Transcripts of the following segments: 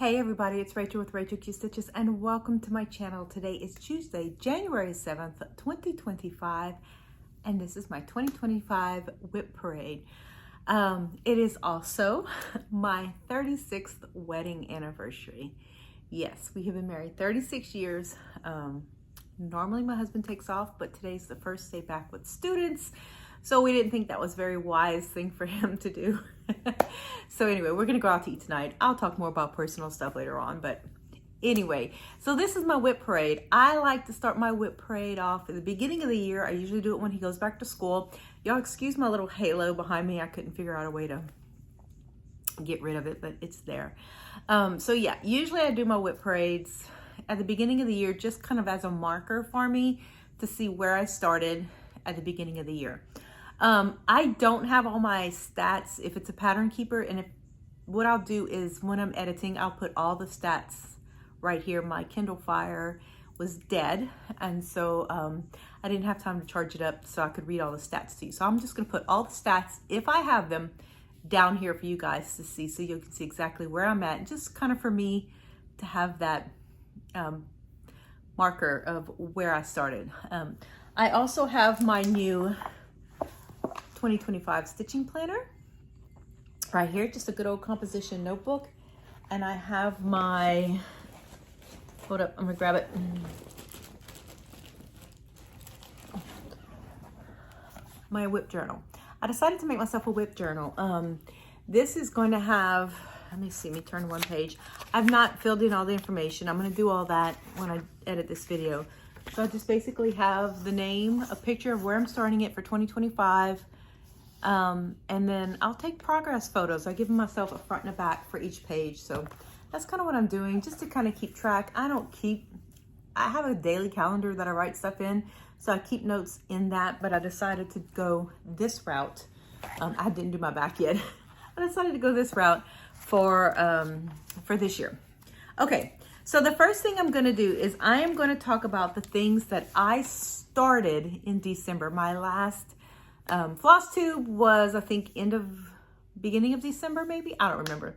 Hey everybody, it's Rachel with Rachel Q Stitches and welcome to my channel. Today is Tuesday, January 7th, 2025, and this is my 2025 Whip Parade. It is also my 36th wedding anniversary. Yes, we have been married 36 years. Normally my husband takes off, but today's the first day back with students. So we didn't think that was a very wise thing for him to do. So anyway, we're gonna go out to eat tonight. I'll talk more about personal stuff later on, but anyway, so this is my whip parade. I like to start my whip parade off at the beginning of the year. I usually do it when he goes back to school. Y'all excuse my little halo behind me. I couldn't figure out a way to get rid of it, but it's there. So yeah, usually I do my whip parades at the beginning of the year, just kind of as a marker for me to see where I started at the beginning of the year. I don't have all my stats if it's a pattern keeper, and what I'll do is when I'm editing, I'll put all the stats right here. My Kindle Fire was dead, and so I didn't have time to charge it up so I could read all the stats to you. So I'm just gonna put all the stats, if I have them, down here for you guys to see, so you can see exactly where I'm at, just kind of for me to have that marker of where I started. I also have my new 2025 stitching planner right here, just a good old composition notebook, and I have my, hold up, I'm gonna grab it. My whip journal. I decided to make myself a whip journal. This is going to have, let me turn one page. I've not filled in all the information. I'm going to do all that when I edit this video. So I just basically have the name, a picture of where I'm starting it for 2025, and then I'll take progress photos. I give myself a front and a back for each page. So that's kind of what I'm doing, just to kind of keep track. I have a daily calendar that I write stuff in, so I keep notes in that, but I decided to go this route. I didn't do my back yet. I decided to go this route for this year. Okay, so the first thing I'm gonna do is I am gonna talk about the things that I started in December. My last floss tube was, I think, beginning of December, maybe? I don't remember.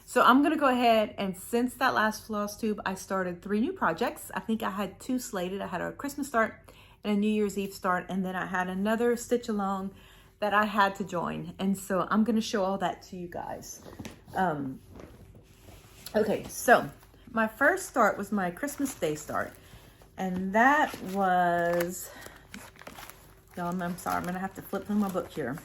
So I'm gonna go ahead, and since that last floss tube, I started 3 new projects. I think I had 2 slated. I had a Christmas start and a New Year's Eve start, and then I had another stitch along that I had to join. And so I'm gonna show all that to you guys. Okay, so my first start was my Christmas Day start. And that was, y'all, I'm sorry, I'm gonna have to flip through my book here.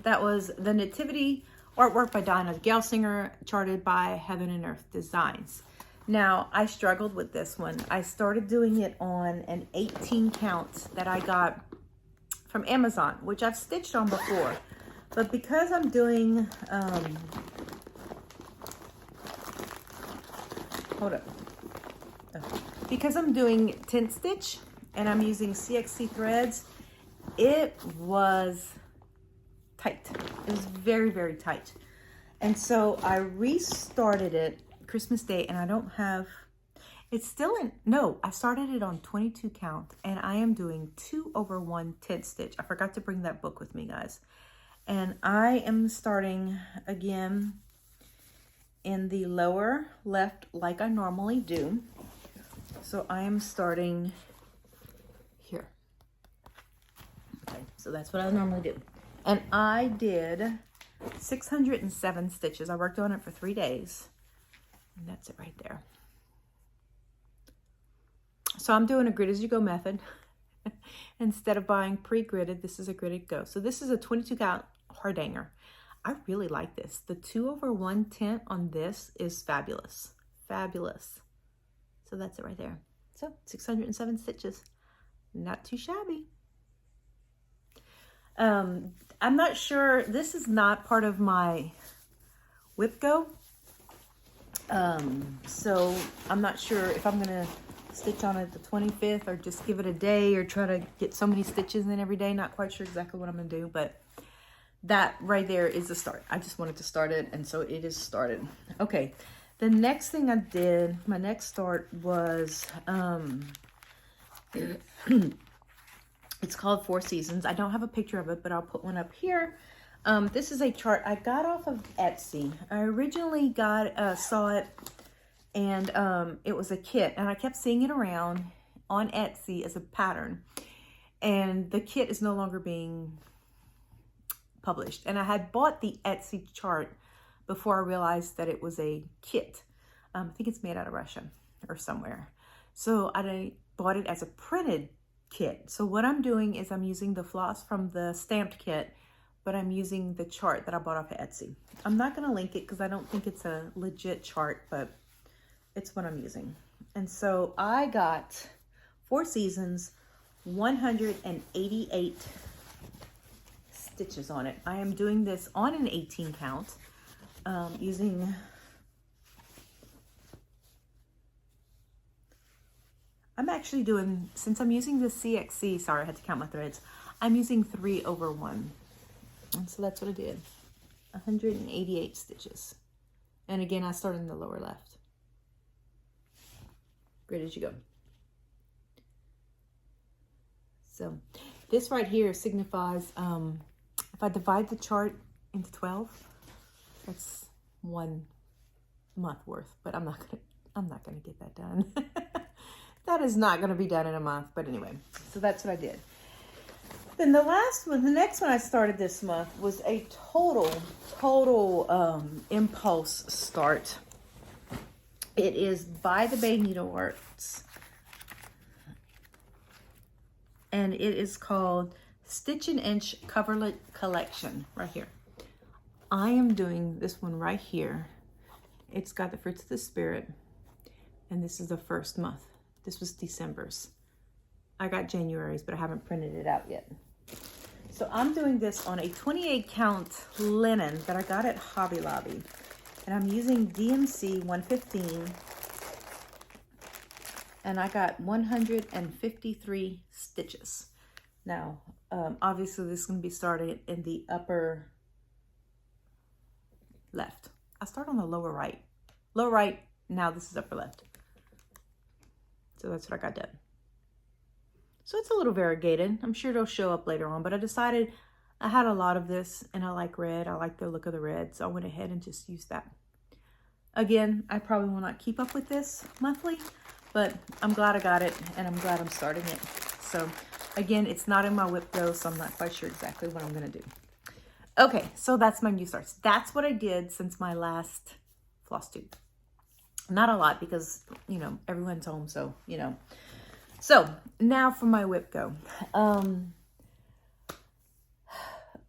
That was the Nativity artwork by Dinah Gelsinger, charted by Heaven and Earth Designs. Now, I struggled with this one. I started doing it on an 18 count that I got from Amazon, which I've stitched on before. But because I'm doing, hold up. Because I'm doing tent stitch and I'm using CXC threads, it was tight. It was very, very tight. And so I restarted it Christmas Day, and I don't have, it's still in, no, I started it on 22 count, and I am doing 2/1 tent stitch. I forgot to bring that book with me, guys. And I am starting again in the lower left like I normally do. So I am starting here. Okay, so that's what I normally do. And I did 607 stitches. I worked on it for 3 days. And that's it right there. So I'm doing a grid as you go method. Instead of buying pre-gridded, this is a gridded go. So this is a 22 count hardanger. I really like this. The 2/1 tent on this is fabulous. Fabulous. So that's it right there. So 607 stitches. Not too shabby. I'm not sure, this is not part of my Wipgo. So I'm not sure if I'm gonna stitch on it the 25th or just give it a day or try to get so many stitches in every day. Not quite sure exactly what I'm gonna do, but that right there is the start. I just wanted to start it, and so it is started. Okay, the next thing I did, my next start was, it's called 4 Seasons. I don't have a picture of it, but I'll put one up here. This is a chart I got off of Etsy. I originally saw it, and it was a kit, and I kept seeing it around on Etsy as a pattern, and the kit is no longer being published. And I had bought the Etsy chart before I realized that it was a kit. I think it's made out of Russia or somewhere. So I bought it as a printed kit. So what I'm doing is I'm using the floss from the stamped kit, but I'm using the chart that I bought off of Etsy. I'm not going to link it because I don't think it's a legit chart, but it's what I'm using. And so I got 4 seasons, 188 stitches on it. I am doing this on an 18 count using I'm actually doing, since I'm using the CXC, sorry, I had to count my threads. I'm using 3/1. And so that's what I did. 188 stitches. And again, I started in the lower left. Great as you go. So this right here signifies, if I divide the chart into 12, that's 1 month worth, but I'm not gonna get that done. That is not going to be done in a month, but anyway, so that's what I did. Then the next one I started this month was a total impulse start. It is by the Bay Needleworks, and it is called Stitch and Inch Coverlet Collection right here. I am doing this one right here. It's got the Fruits of the Spirit, and this is the first month. This was December's. I got January's, but I haven't printed it out yet. So I'm doing this on a 28 count linen that I got at Hobby Lobby. And I'm using DMC 115. And I got 153 stitches. Now, obviously this is going to be started in the upper left. I start on the lower right. Lower right, now this is upper left. So that's what I got done. So it's a little variegated. I'm sure it'll show up later on, but I decided I had a lot of this and I like red. I like the look of the red. So I went ahead and just used that. Again, I probably will not keep up with this monthly, but I'm glad I got it and I'm glad I'm starting it. So again, it's not in my Wipgo, so I'm not quite sure exactly what I'm gonna do. Okay, so that's my new starts. That's what I did since my last floss tube. Not a lot because, you know, everyone's home, so, you know. So, now for my Wipgo.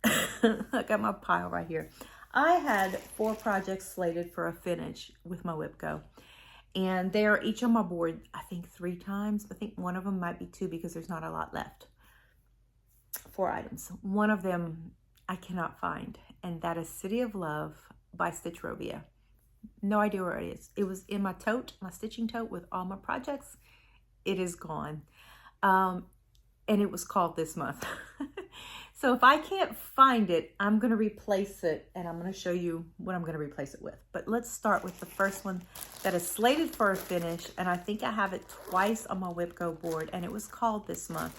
I got my pile right here. I had 4 projects slated for a finish with my Wipgo. And they are each on my board, I think 3 times. I think one of them might be 2 because there's not a lot left. 4 items. One of them I cannot find, and that is City of Love by Stitch Rovia. No idea where it is. It was in my tote, my stitching tote with all my projects. It is gone. And it was called this month. So if I can't find it, I'm going to replace it, and I'm going to show you what I'm going to replace it with. But let's start with the first one that is slated for a finish, and I think I have it twice on my Wipgo board, and it was called this month.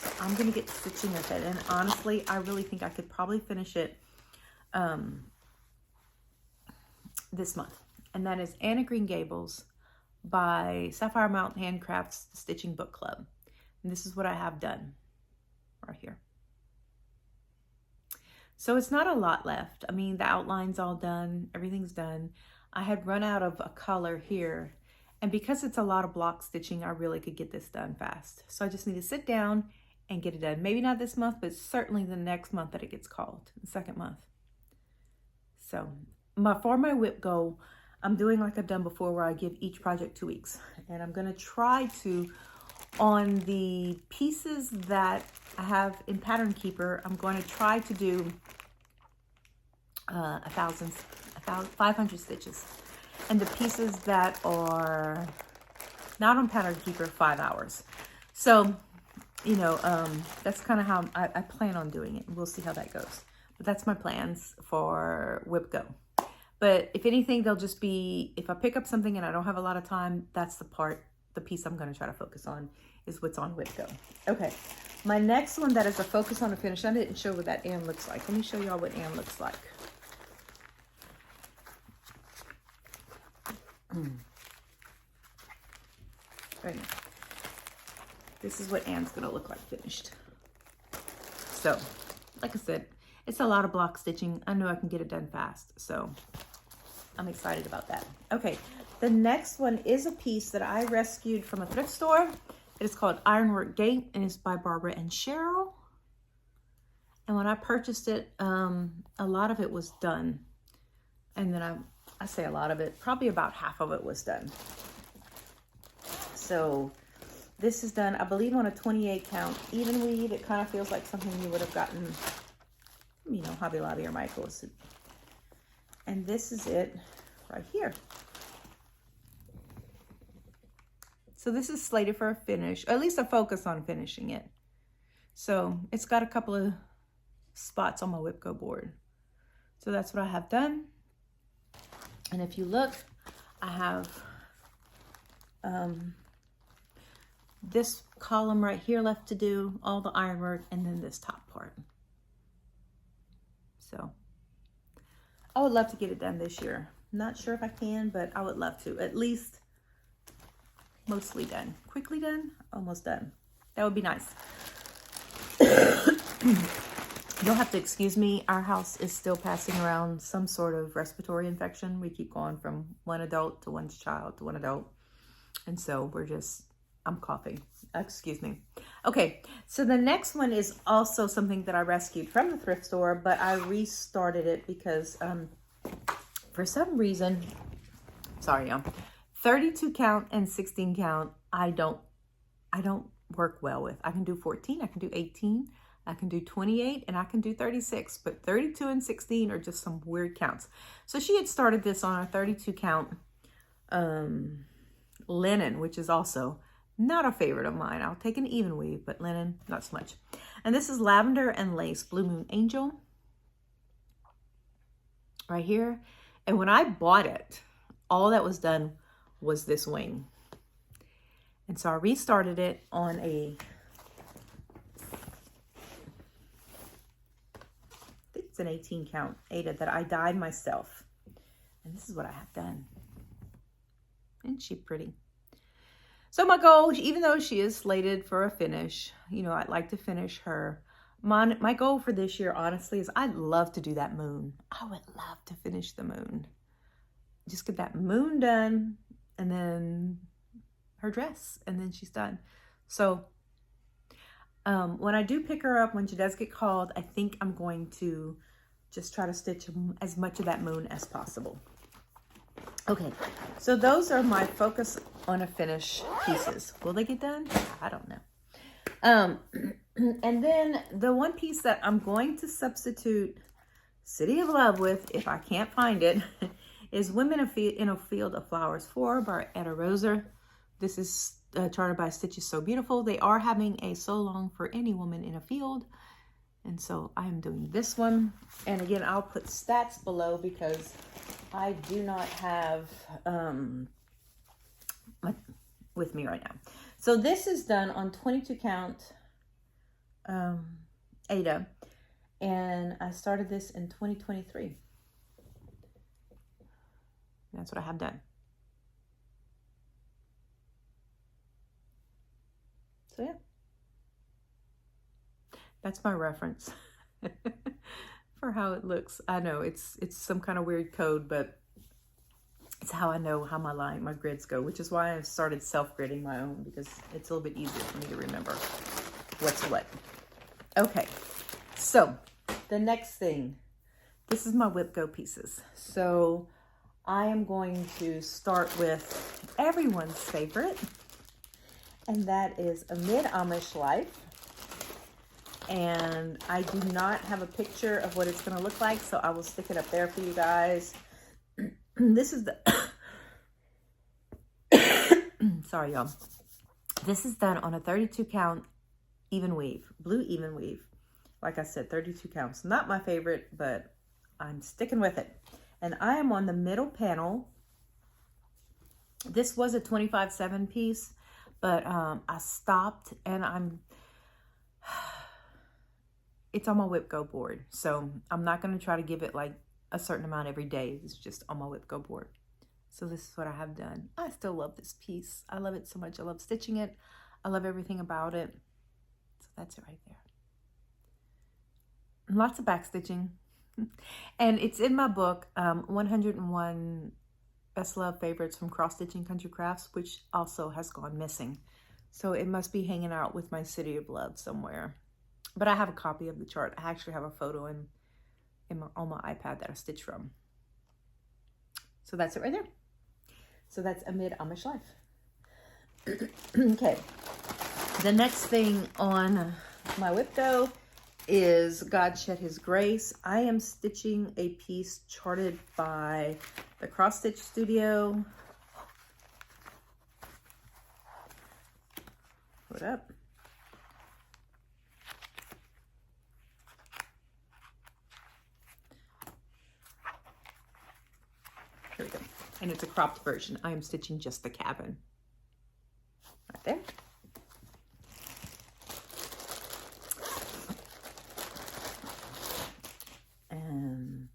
So I'm going to get stitching with it, and honestly, I really think I could probably finish it this month, and that is Anna Green Gables by Sapphire Mountain Handcrafts Stitching Book Club. And this is what I have done right here. So it's not a lot left. I mean, the outline's all done, everything's done. I had run out of a color here, and because it's a lot of block stitching, I really could get this done fast. So I just need to sit down and get it done. Maybe not this month, but certainly the next month that it gets called, the second month. So for my Wipgo, I'm doing like I've done before, where I give each project 2 weeks. And I'm going to try to, on the pieces that I have in Pattern Keeper, I'm going to try to do 500 stitches. And the pieces that are not on Pattern Keeper, 5 hours. So, you know, that's kind of how I plan on doing it. We'll see how that goes. But that's my plans for Wipgo. But if anything, they'll just be, if I pick up something and I don't have a lot of time, that's the piece I'm going to try to focus on. is what's on Wipgo. Okay, my next one that is a focus on a finish. I didn't show what that Ann looks like. Let me show y'all what Ann looks like. Right. This is what Ann's gonna look like finished. So, like I said, it's a lot of block stitching. I know I can get it done fast, so I'm excited about that. Okay, the next one is a piece that I rescued from a thrift store. It is called Ironwork Gate, and it's by Barbara and Cheryl. And when I purchased it, a lot of it was done. And then I say a lot of it, probably about half of it was done. So this is done, I believe, on a 28 count even weave. It kind of feels like something you would have gotten, you know, Hobby Lobby or Michael's. And this is it right here. So this is slated for a finish, or at least a focus on finishing it. So it's got a couple of spots on my Wipgo board. So that's what I have done. And if you look, I have this column right here left to do, all the ironwork, and then this top part. So I would love to get it done this year. Not sure if I can, but I would love to. At least mostly done. Quickly done, almost done. That would be nice. You'll have to excuse me. Our house is still passing around some sort of respiratory infection. We keep going from one adult to one child to one adult. And so I'm coughing. Excuse me. Okay, so the next one is also something that I rescued from the thrift store, but I restarted it because for some reason, sorry y'all, 32 count and 16 count, I don't work well with. I can do 14, I can do 18, I can do 28, and I can do 36, but 32 and 16 are just some weird counts. So she had started this on a 32 count linen, which is also not a favorite of mine. I'll take an even weave, but linen, not so much. And this is Lavender and Lace Blue Moon Angel right here. And when I bought it, all that was done was this wing. And so I restarted it on a, I think it's an 18 count Ada that I dyed myself. And this is what I have done. Isn't she pretty? So my goal, even though she is slated for a finish, you know, I'd like to finish her. My goal for this year, honestly, is I'd love to do that moon. I would love to finish the moon. Just get that moon done, and then her dress, and then she's done. So when I do pick her up, when she does get called, I think I'm going to just try to stitch as much of that moon as possible. Okay, so those are my focus on a finish pieces. Will they get done? I don't know. And then the one piece that I'm going to substitute City of Love with, if I can't find it, is Women in a Field of Flowers 4 by Etta Roser. This is charted by Stitches So Beautiful. They are having a So Long for Any Woman in a Field. And so I am doing this one. And again, I'll put stats below because I do not have with me right now. So this is done on 22 count Ada. And I started this in 2023. That's what I have done. So yeah. That's my reference for how it looks. I know it's some kind of weird code, but it's how I know how my grids go, which is why I've started self-gridding my own, because it's a little bit easier for me to remember what's what. Okay, so the next thing, this is my Wipgo pieces. So I am going to start with everyone's favorite, and that is Amid Amish Life. And I do not have a picture of what it's going to look like, so I will stick it up there for you guys. This is the sorry y'all, this is done on a 32 count even weave, blue even weave. Like I said, 32 counts, not my favorite, but I'm sticking with it. And I am on the middle panel. This was a 25/7 piece, But I stopped, and it's on my Wipgo board. So I'm not going to try to give it like a certain amount every day. It's just on my Wipgo board. So this is what I have done. I still love this piece. I love it so much. I love stitching it. I love everything about it. So that's it right there. Lots of back stitching. And it's in my book, 101 Best Love Favorites from Cross Stitching Country Crafts, which also has gone missing. So it must be hanging out with my City of Love somewhere. But I have a copy of the chart. I actually have a photo on my iPad that I stitched from. So that's it right there. So that's Amid Amish Life. Okay. The next thing on my Wipgo is God Shed His Grace. I am stitching a piece charted by the Cross Stitch Studio. What up? Here we go. And it's a cropped version. I am stitching just the cabin. Right there. And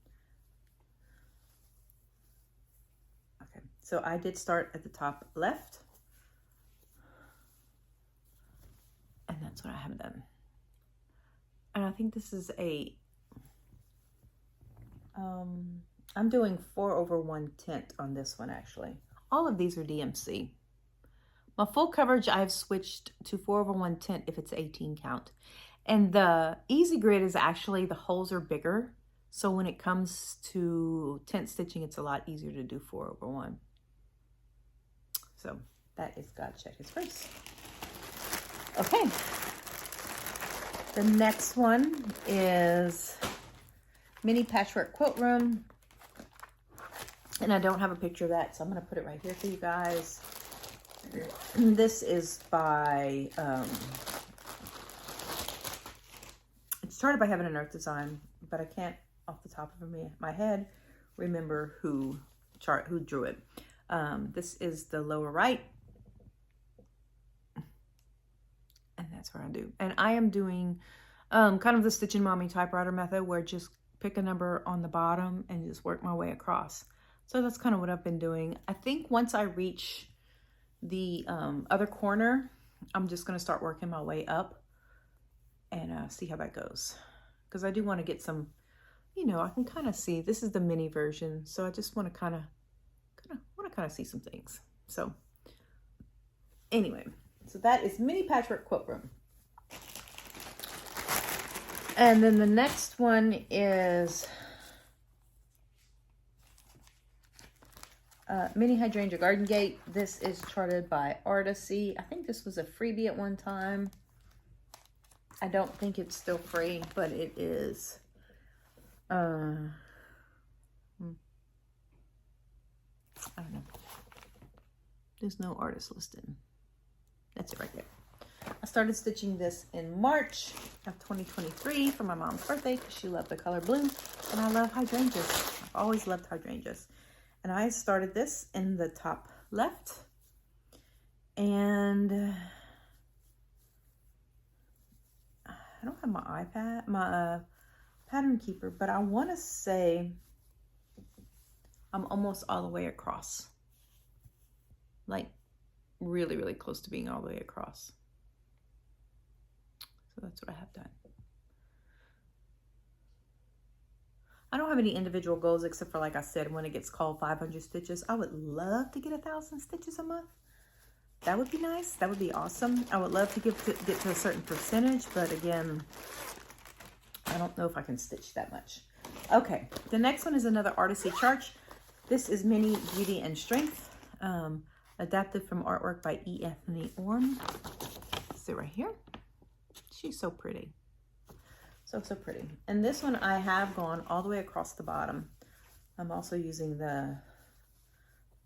okay, so I did start at the top left. And that's what I have done. And I think this is a I'm doing 4/1 tint on this one, actually. All of these are DMC. My full coverage, I've switched to 4/1 tint if it's 18 count. And the easy grid is actually, the holes are bigger. So when it comes to tint stitching, it's a lot easier to do 4/1. So that is God Shed His Grace. Okay. The next one is Mini Patchwork Quilt Room. And I don't have a picture of that, so I'm going to put it right here for you guys. This is by, it's started by Heaven and Earth Design, but I can't, off the top of my head, remember who drew it. This is the lower right. And that's what I do. And I am doing kind of the Stitching Mommy typewriter method, where just pick a number on the bottom and just work my way across. So that's kind of what I've been doing. I think once I reach the other corner, I'm just going to start working my way up and see how that goes. Because I do want to get some, you know, I can kind of see, this is the mini version. So I just want to kind of see some things. So anyway, so that is Mini Patchwork Quilt Room. And then the next one is Mini Hydrangea Garden Gate. This is charted by Artisy. I think this was a freebie at one time. I don't think it's still free, but it is. I don't know. There's no artist listed. That's it right there. I started stitching this in March of 2023 for my mom's birthday because she loved the color blue, and I love hydrangeas. I've always loved hydrangeas. And I started this in the top left, and I don't have my iPad, my pattern keeper, but I want to say I'm almost all the way across. Like really, really close to being all the way across. So that's what I have done. I don't have any individual goals except for, like I said, when it gets called 500 stitches, I would love to get 1,000 stitches a month. That would be nice. That would be awesome. I would love to get to a certain percentage, but again, I don't know if I can stitch that much. Okay, the next one is another Artisy chart. This is Mini Beauty and Strength, adapted from artwork by E. Anthony Orm. See right here. She's so pretty. So pretty. And this one I have gone all the way across the bottom. I'm also using the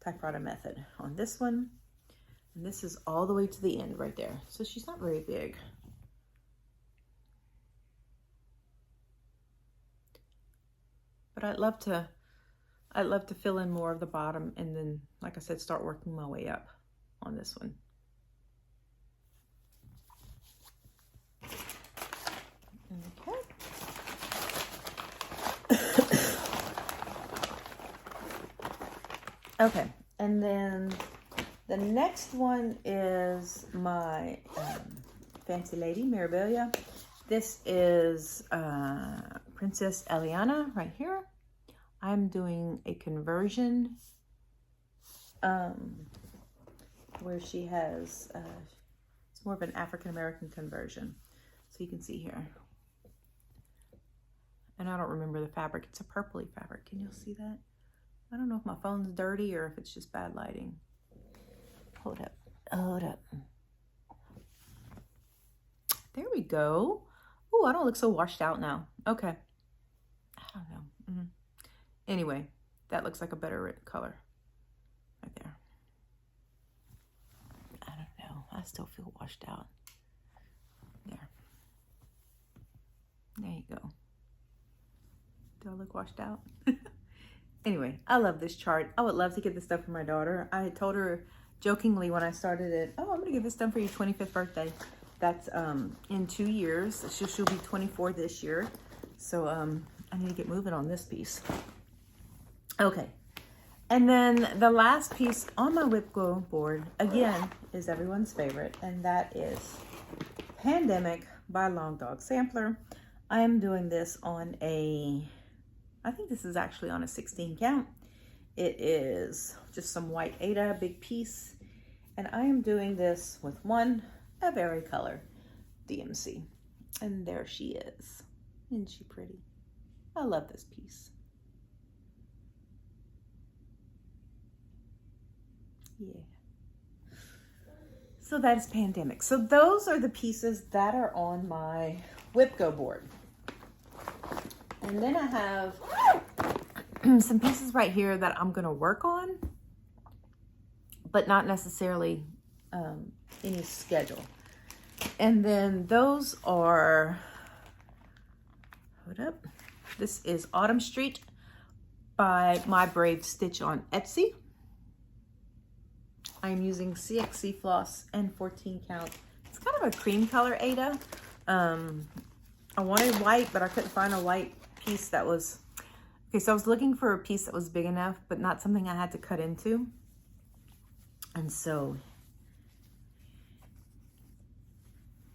typewriter method on this one. And this is all the way to the end right there. So she's not very big. But I'd love to fill in more of the bottom and then, like I said, start working my way up on this one. Okay, and then the next one is my Fancy Lady Mirabilia. This is Princess Eliana right here. I'm doing a conversion where she has, it's more of an African-American conversion. So you can see here. And I don't remember the fabric. It's a purpley fabric. Can you see that? I don't know if my phone's dirty or if it's just bad lighting. Hold up. Hold up. There we go. Oh, I don't look so washed out now. Okay. I don't know. Anyway, that looks like a better color right there. I don't know. I still feel washed out. There. There you go. Do I look washed out? Anyway, I love this chart. I would love to get this stuff for my daughter. I told her jokingly when I started it, oh, I'm going to get this done for your 25th birthday. That's in 2 years. She'll be 24 this year. So I need to get moving on this piece. Okay. And then the last piece on my Wipgo board, again, is everyone's favorite. And that is Pandemic by Long Dog Sampler. I am doing this on I think this is actually on a 16 count. It is just some white Aida, big piece. And I am doing this with a very color DMC. And there she is. Isn't she pretty? I love this piece. Yeah. So that is Pandemic. So those are the pieces that are on my Wipgo board. And then I have some pieces right here that I'm going to work on, but not necessarily any schedule. And then those are, hold up, this is Autumn Street by My Brave Stitch on Etsy. I'm using CXC floss and 14 count. It's kind of a cream color Aida. I wanted white, but I couldn't find a white piece that was, okay, so I was looking for a piece that was big enough, but not something I had to cut into. And so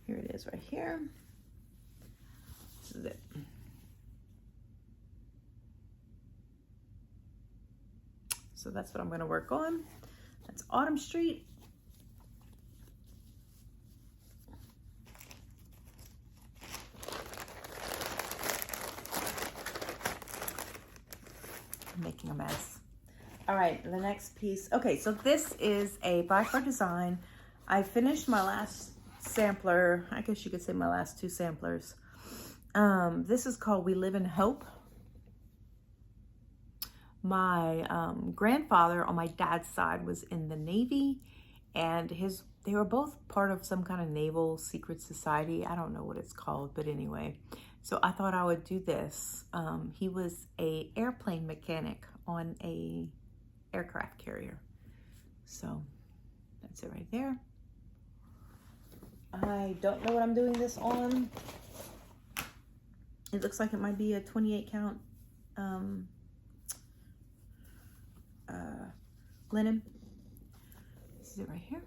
here it is right here. This is it. So that's what I'm going to work on. That's Autumn Street. I'm making a mess. All right, the next piece. Okay, so this is a By Far Design. I finished my last sampler. I guess you could say my last 2 samplers. This is called We Live in Hope. My grandfather on my dad's side was in the Navy, and they were both part of some kind of naval secret society. I don't know what it's called, but anyway. So I thought I would do this. He was an airplane mechanic on a aircraft carrier. So that's it right there. I don't know what I'm doing this on. It looks like it might be a 28 count linen. This is it right here.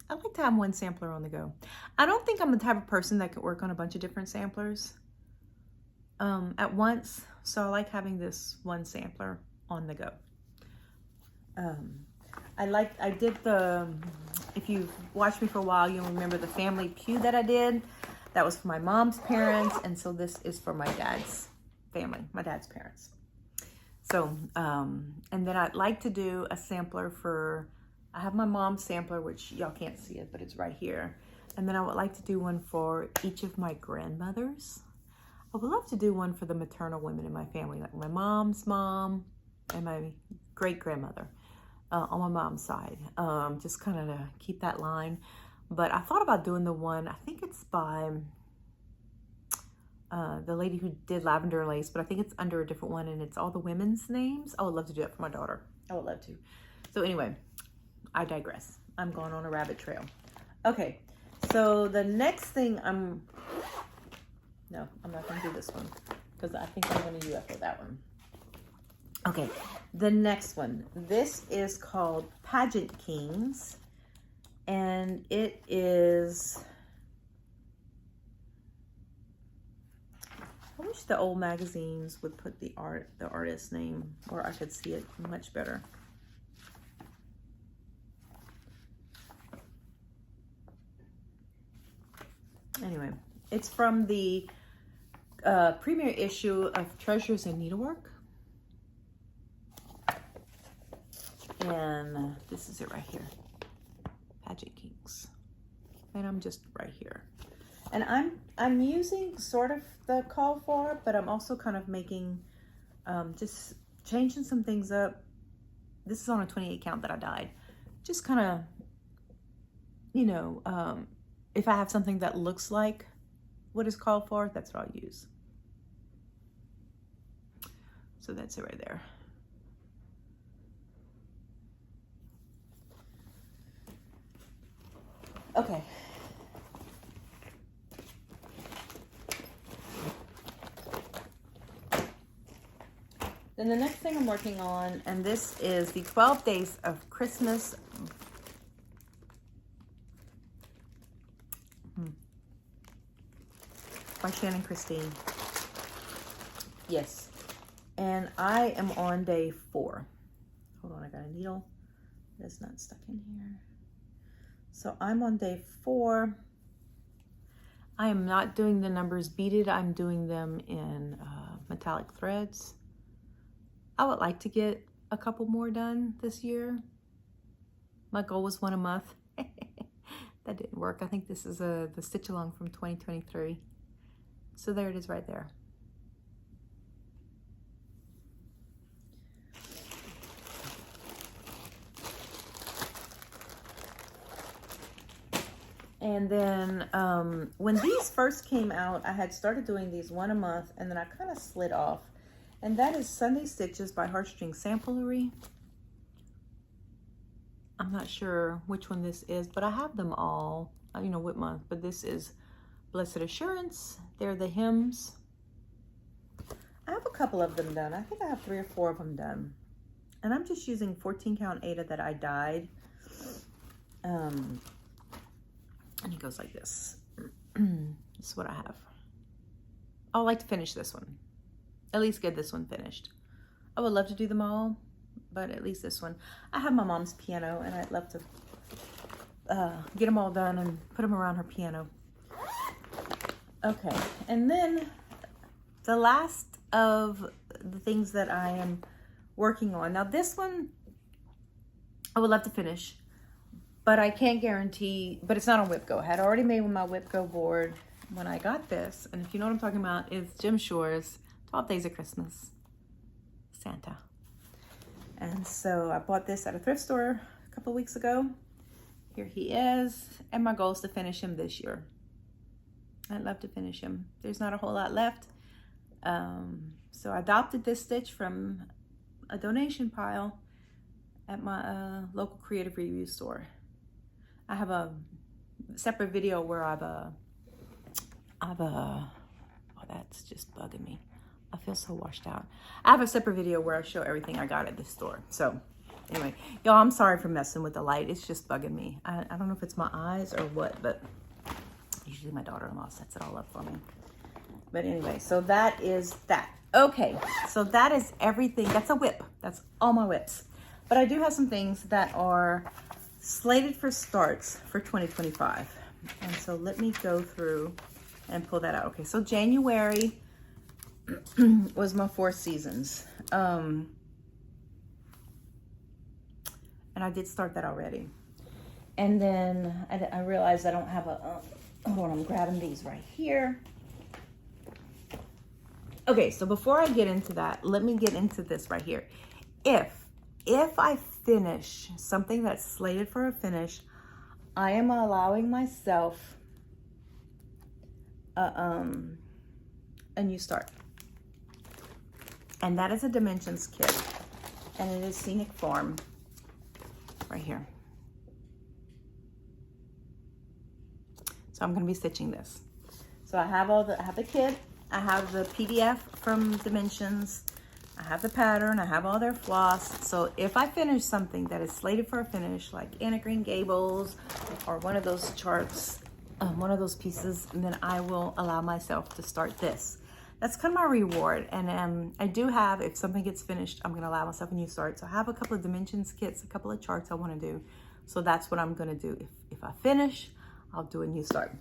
I like to have one sampler on the go. I don't think I'm the type of person that could work on a bunch of different samplers at once. So I like having this one sampler on the go. I did the, if you've watched me for a while, you'll remember the family pew that I did. That was for my mom's parents. And so this is for my dad's family, my dad's parents. So, and then I'd like to do a sampler for, I have my mom's sampler, which y'all can't see it, but it's right here. And then I would like to do one for each of my grandmothers. I would love to do one for the maternal women in my family, like my mom's mom and my great-grandmother on my mom's side. Just kind of to keep that line. But I thought about doing the one, I think it's by the lady who did Lavender Lace, but I think it's under a different one, and it's all the women's names. I would love to do that for my daughter. I would love to. So anyway, I digress. I'm going on a rabbit trail. Okay, so the next thing I'm No, I'm not going to do this one because I think I'm going to UFO that one. Okay, the next one. This is called Pageant Kings, and it is... I wish the old magazines would put the artist's name, or I could see it much better. Anyway, it's from the premiere issue of Treasures in Needlework. And this is it right here. Pageant Kings. And I'm just right here. And I'm using sort of the call for, but I'm also kind of making, just changing some things up. This is on a 28 count that I dyed. Just kind of, you know, if I have something that looks like what is called for, that's what I'll use. So that's it right there. Okay. Then the next thing I'm working on, and this is the 12 Days of Christmas by Shannon Christine. Yes. And I am on day 4. Hold on, I got a needle that's not stuck in here. So I'm on day 4. I am not doing the numbers beaded. I'm doing them in metallic threads. I would like to get a couple more done this year. My goal was 1 a month. That didn't work. I think this is the stitch along from 2023. So there it is right there. And then when these first came out, I had started doing these 1 a month, and then I kind of slid off. And that is Sunday Stitches by Heartstring Samplery. I'm not sure which one this is, but I have them all, you know, what month. But this is Blessed Assurance. They're the hymns. I have a couple of them done. I think I have 3 or 4 of them done. And I'm just using 14 count Aida that I dyed. And it goes like this. This is what I have. I would like to finish this one. At least get this one finished. I would love to do them all, but at least this one. I have my mom's piano, and I'd love to get them all done and put them around her piano. Okay, and then the last of the things that I am working on. Now this one, I would love to finish, but I can't guarantee, but it's not on Wipgo. I had already made my Wipgo board when I got this, and if you know what I'm talking about, it's Jim Shore's 12 Days of Christmas, Santa. And so I bought this at a thrift store a couple weeks ago. Here he is, and my goal is to finish him this year. I'd love to finish him. There's not a whole lot left. So I adopted this stitch from a donation pile at my local creative review store. I have a separate video where oh, that's just bugging me. I feel so washed out. I have a separate video where I show everything I got at this store. So anyway, y'all, I'm sorry for messing with the light. It's just bugging me. I don't know if it's my eyes or what, but usually my daughter-in-law sets it all up for me. But anyway, so that is that. Okay, so that is everything. That's a whip. That's all my whips. But I do have some things that are slated for starts for 2025. And so let me go through and pull that out. Okay, so January was my 4 seasons. And I did start that already. And then I realized I don't have a, hold on, I'm grabbing these right here. Okay, so before I get into that, let me get into this right here. If I finish something that's slated for a finish, I am allowing myself a new start. And that is a Dimensions kit. And it is Scenic Farm right here. So I'm going to be stitching this. So I have the kit, I have the PDF from Dimensions, I have the pattern, I have all their floss. So if I finish something that is slated for a finish, like Anna Green Gables or one of those charts, one of those pieces, and then I will allow myself to start this. That's kind of my reward. And I do have, if something gets finished, I'm gonna allow myself a new start. So I have a couple of Dimensions kits, a couple of charts I wanna do. So that's what I'm gonna do. If I finish, I'll do a new start.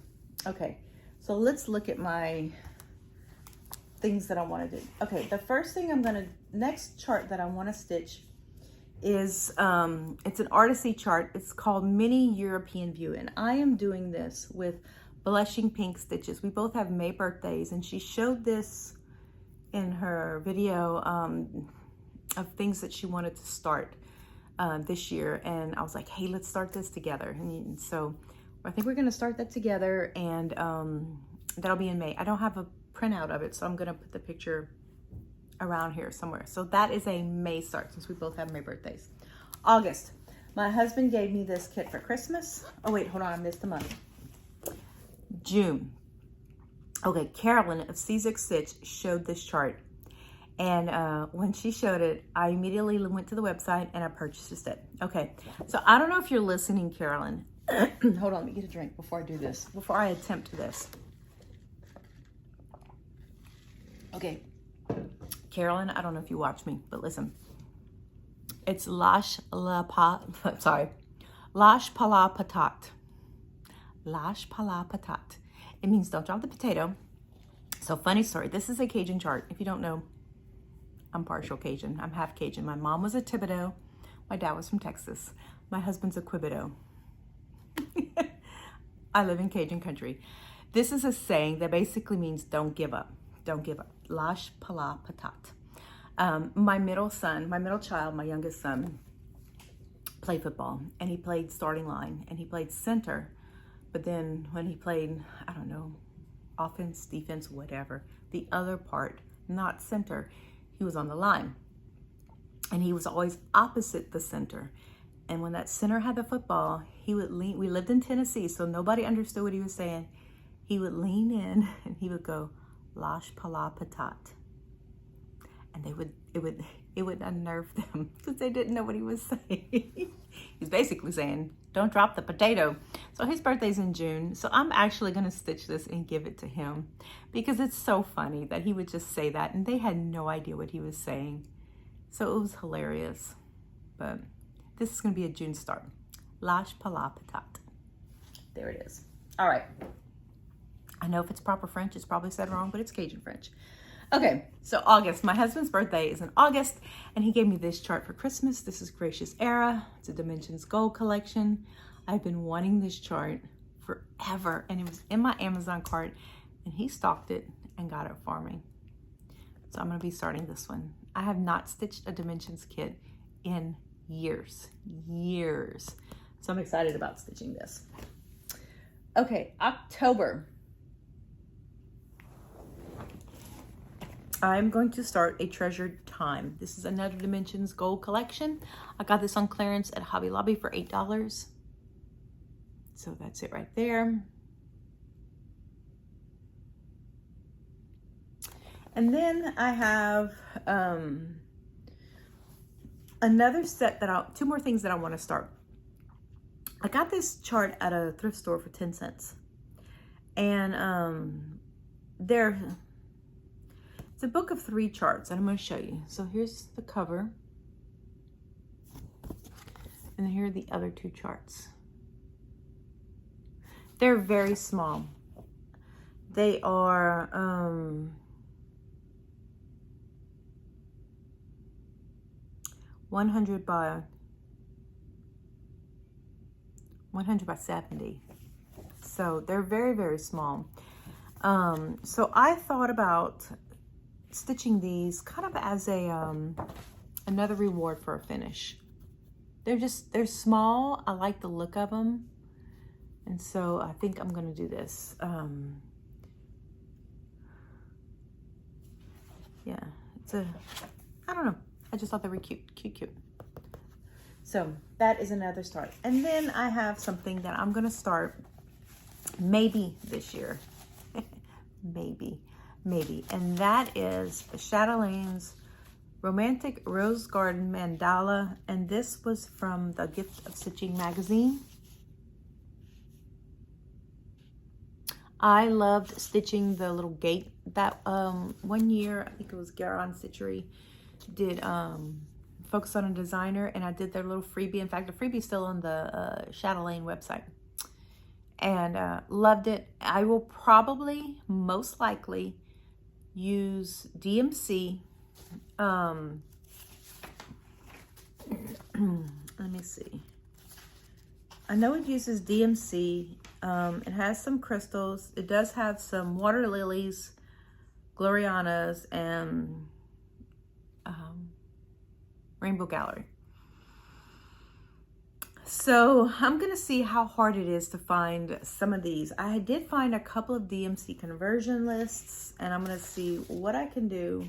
Okay, so let's look at my things that I wanna do. Okay, the first thing next chart that I wanna stitch is, it's an Artisy chart. It's called Mini European View. And I am doing this with Blushing Pink stitches. We both have May birthdays, and she showed this in her video of things that she wanted to start this year. And I was like, hey, let's start this together. And so I think we're gonna start that together, and that'll be in May. I don't have a printout of it, so I'm gonna put the picture around here somewhere. So that is a May start, since we both have May birthdays. August, my husband gave me this kit for Christmas. Oh wait, hold on, I missed the month. June. Okay, Carolyn of Caesar Stitch showed this chart, and when she showed it, I immediately went to the website and I purchased it. Okay, so I don't know if you're listening, Carolyn. Hold on, let me get a drink before I do this, before I attempt this. Okay, Carolyn, I don't know if you watch me, but listen. It's Lâche la patate. Lâche la patate. It means don't drop the potato. So funny story. This is a Cajun chart. If you don't know, I'm partial Cajun. I'm half Cajun. My mom was a Thibodeau. My dad was from Texas. My husband's a Quibido. I live in Cajun country. This is a saying that basically means don't give up. Don't give up. Lâche la patate. My middle child, my youngest son, played football, and he played starting line, and he played center. But then when he played, I don't know, offense, defense, whatever, the other part, not center, he was on the line. And he was always opposite the center. And when that center had the football, he would lean. We lived in Tennessee, so nobody understood what he was saying. He would lean in and he would go, Lâche la patate. And it would unnerve them because they didn't know what he was saying. He's basically saying, don't drop the potato. So his birthday's in June. So I'm actually gonna stitch this and give it to him because it's so funny that he would just say that and they had no idea what he was saying. So it was hilarious. But this is gonna be a June start. Lâche la patate. There it is. All right. I know if it's proper French, it's probably said wrong, but it's Cajun French. Okay, so August. My husband's birthday is in August, and he gave me this chart for Christmas. This is Gracious Era. It's a Dimensions Gold collection. I've been wanting this chart forever, and it was in my Amazon cart, and he stocked it and got it for me. So I'm going to be starting this one. I have not stitched a Dimensions kit in years. So I'm excited about stitching this. Okay, October. I'm going to start a Treasured Time. This is another Dimensions Gold collection. I got this on clearance at Hobby Lobby for $8. So that's it right there. And then I have another set two more things that I want to start. I got this chart at a thrift store for 10 cents. And it's a book of 3 charts, and I'm going to show you. So here's the cover. And here are the other 2 charts. They're very small. They are 100 by 70. So they're very, very small. So I thought about stitching these kind of as a another reward for a finish. They're small. I like the look of them, and so I think I'm gonna do this. Yeah, I don't know, I just thought they were cute. So that is another start. And then I have something that I'm gonna start maybe this year. maybe. And that is Chatelaine's Romantic Rose Garden Mandala. And this was from the Gift of Stitching magazine. I loved stitching the little gate that 1 year, I think it was Garon Stitchery, did Focus on a Designer, and I did their little freebie. In fact, the freebie is still on the Chatelaine website. And loved it. I will probably, most likely, use DMC. Let me see. I know it uses DMC. It has some crystals. It does have some water lilies, Glorianas, and Rainbow Gallery. So I'm going to see how hard it is to find some of these. I did find a couple of DMC conversion lists, and I'm going to see what I can do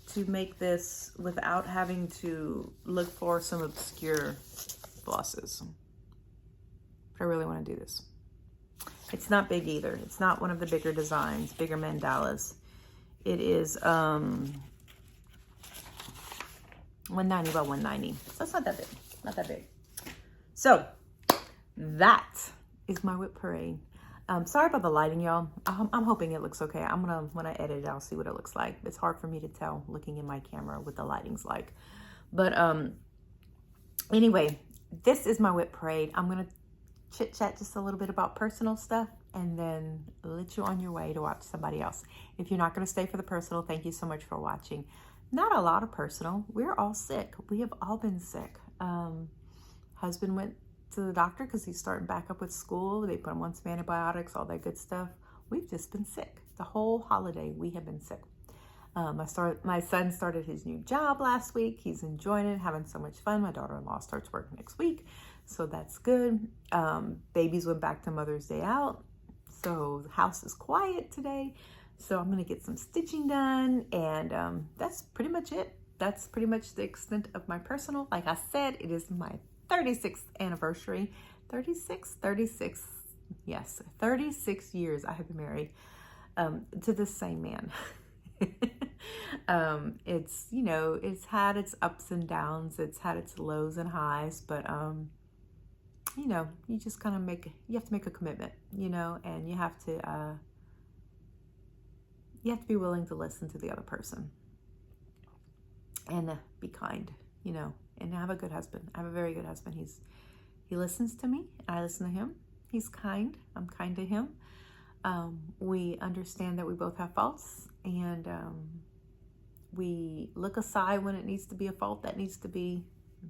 to make this without having to look for some obscure glosses. I really want to do this. It's not big either. It's not one of the bigger designs, bigger mandalas. It is 190 by 190. So it's not that big. Not that big. So that is my WIP parade. Sorry about the lighting, y'all. I'm hoping it looks okay. When I edit it, I'll see what it looks like. It's hard for me to tell looking in my camera what the lighting's like. But anyway, this is my WIP parade. I'm gonna chit chat just a little bit about personal stuff and then let you on your way to watch somebody else. If you're not gonna stay for the personal, thank you so much for watching. Not a lot of personal. We're all sick. We have all been sick. Husband went to the doctor because he's starting back up with school. They put him on some antibiotics, all that good stuff. We've just been sick. The whole holiday, we have been sick. My son started his new job last week. He's enjoying it, having so much fun. My daughter-in-law starts work next week, so that's good. Babies went back to Mother's Day out, so the house is quiet today. So I'm gonna get some stitching done, and that's pretty much it. That's pretty much the extent of my personal. Like I said, it is my 36th anniversary. 36, yes, 36 years I have been married to the same man. It's, you know, it's had its ups and downs, it's had its lows and highs, but you know, you just kind of you have to make a commitment, you know, and you have to be willing to listen to the other person and be kind, you know, and I have a good husband. I have a very good husband. He listens to me, I listen to him. He's kind, I'm kind to him. We understand that we both have faults, and we look aside when it needs to be a fault that needs to be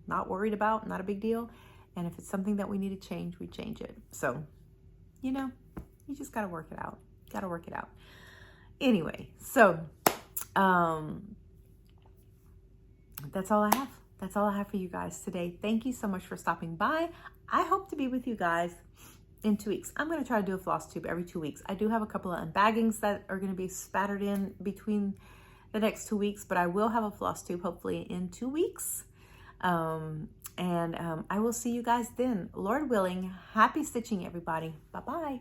not worried about, not a big deal. And if it's something that we need to change, we change it. So, you know, you just got to work it out. Got to work it out. Anyway, so that's all I have. That's all I have for you guys today. Thank you so much for stopping by. I hope to be with you guys in 2 weeks. I'm going to try to do a floss tube every 2 weeks. I do have a couple of unbaggings that are going to be spattered in between the next 2 weeks, but I will have a floss tube hopefully in 2 weeks. I will see you guys then. Lord willing, happy stitching, everybody. Bye-bye.